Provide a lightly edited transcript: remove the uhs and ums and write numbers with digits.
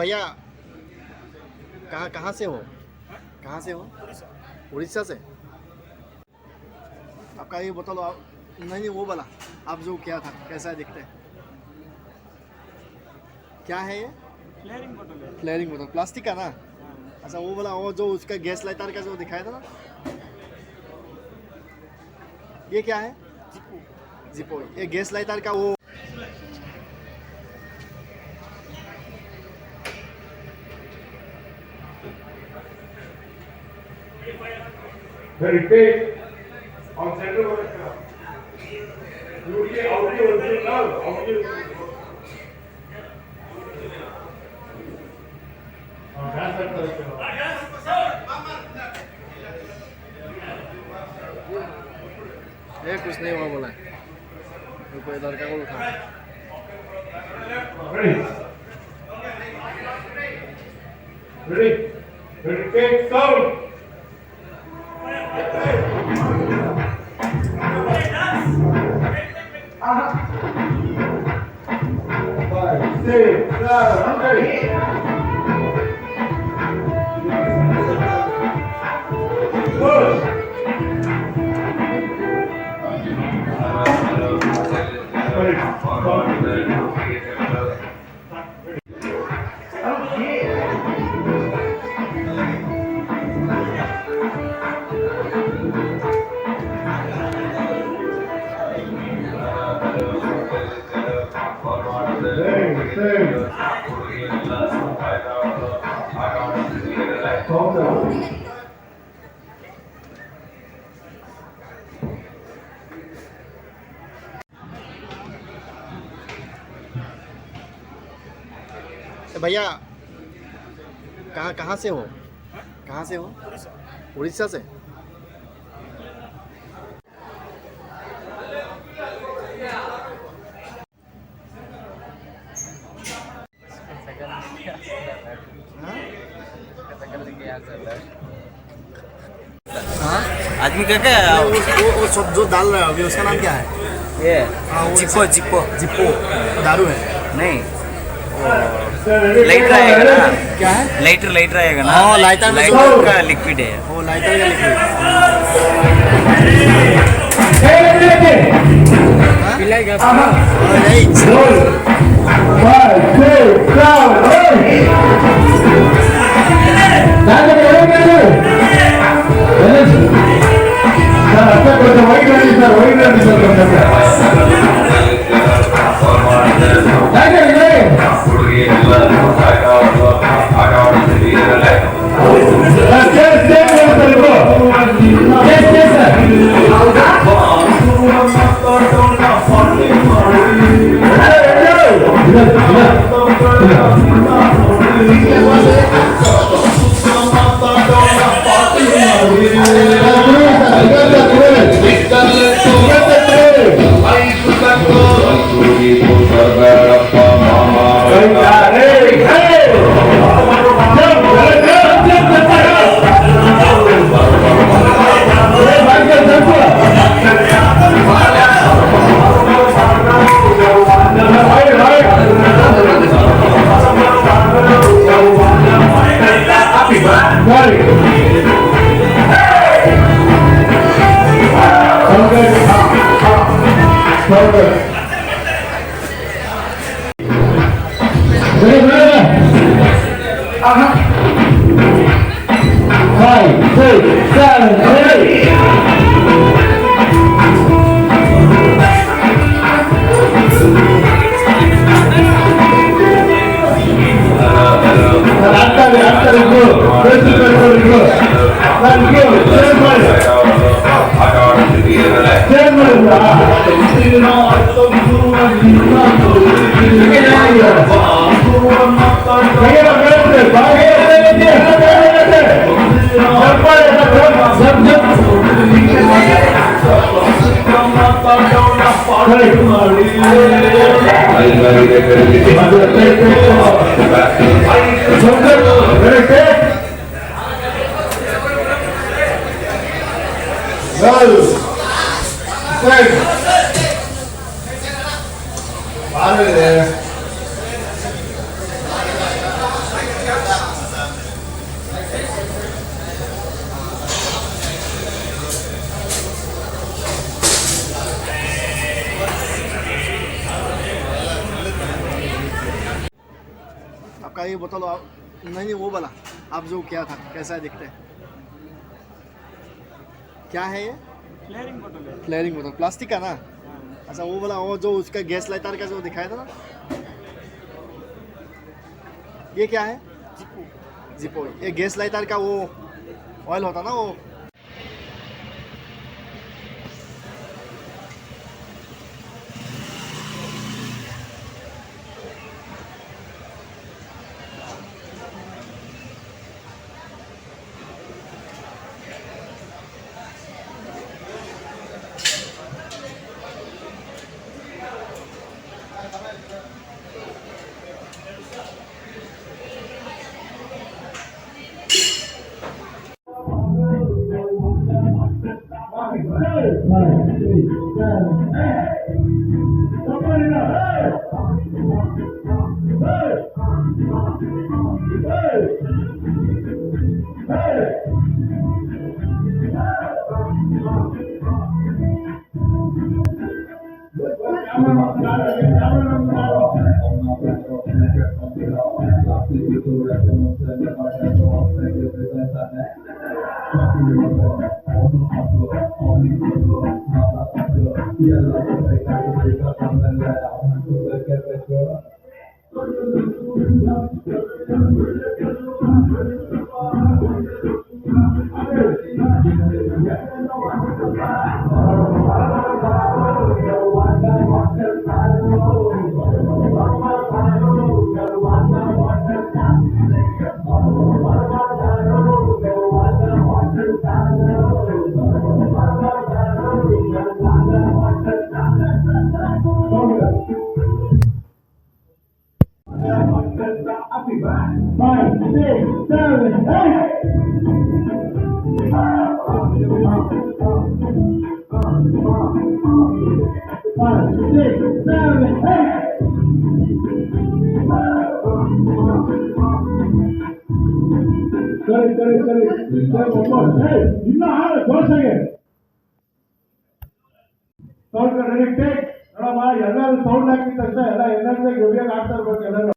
भैया कहाँ कहाँ से हो? कहाँ से हो? उड़ीसा से। आपका ये बोतल आप नहीं वो वाला आप जो क्या था कैसा है दिखते है? क्या है ये? फ्लेयरिंग बोतल है। फ्लेयरिंग बोतल प्लास्टिक का ना? अच्छा वो वाला वो जो उसका गैस लाइटर का जो दिखाया था ना, ये क्या है? जिप्पो। जिप्पो। ये गैस लाइटर का वो on center of the you get out ये कुछ नहीं हुआ बोला है। कोई लड़का को उठा ready take sound 5 6 7 भैया कहाँ कहाँ से हो? कहाँ से हो? उड़ीसा से। हाँ? आदमी का क्या है? वो सब जो डाल रहा है अभी उसका नाम क्या है? ये वो जिप्पो जिप्पो जिप्पो दारू है। नहीं लाइटर आएगा ना? क्या है? लाइटर आएगा ना? हाँ, लाइटर में लाइटर का लिक्विड है। वो लाइटर का लिक्विड। पिलाएगा नहीं। あるね。नहीं बोतल आप नहीं वो वाला आप जो क्या था कैसा दिखते है क्या है ये फ्लेयरिंग बोतल है। फ्लेयरिंग बोतल प्लास्टिक का ना अच्छा वो वाला वो जो उसका गैस लाइटर का जो दिखाया था ना ये क्या है जिपो ये गैस लाइटर का वो ऑयल होता ना वो ಸೌಂಡ್ ಎಲ್ಲರೂ ಸೌಂಡ್ ಹಾಕಿದ ತಕ್ಷಣ ಎಲ್ಲ ಎನರ್ಜಿ ಗೆಡಿಯಾಗಿ ಆಡ್ತಾ ಇರ್ಬೇಕು ಎಲ್ಲರೂ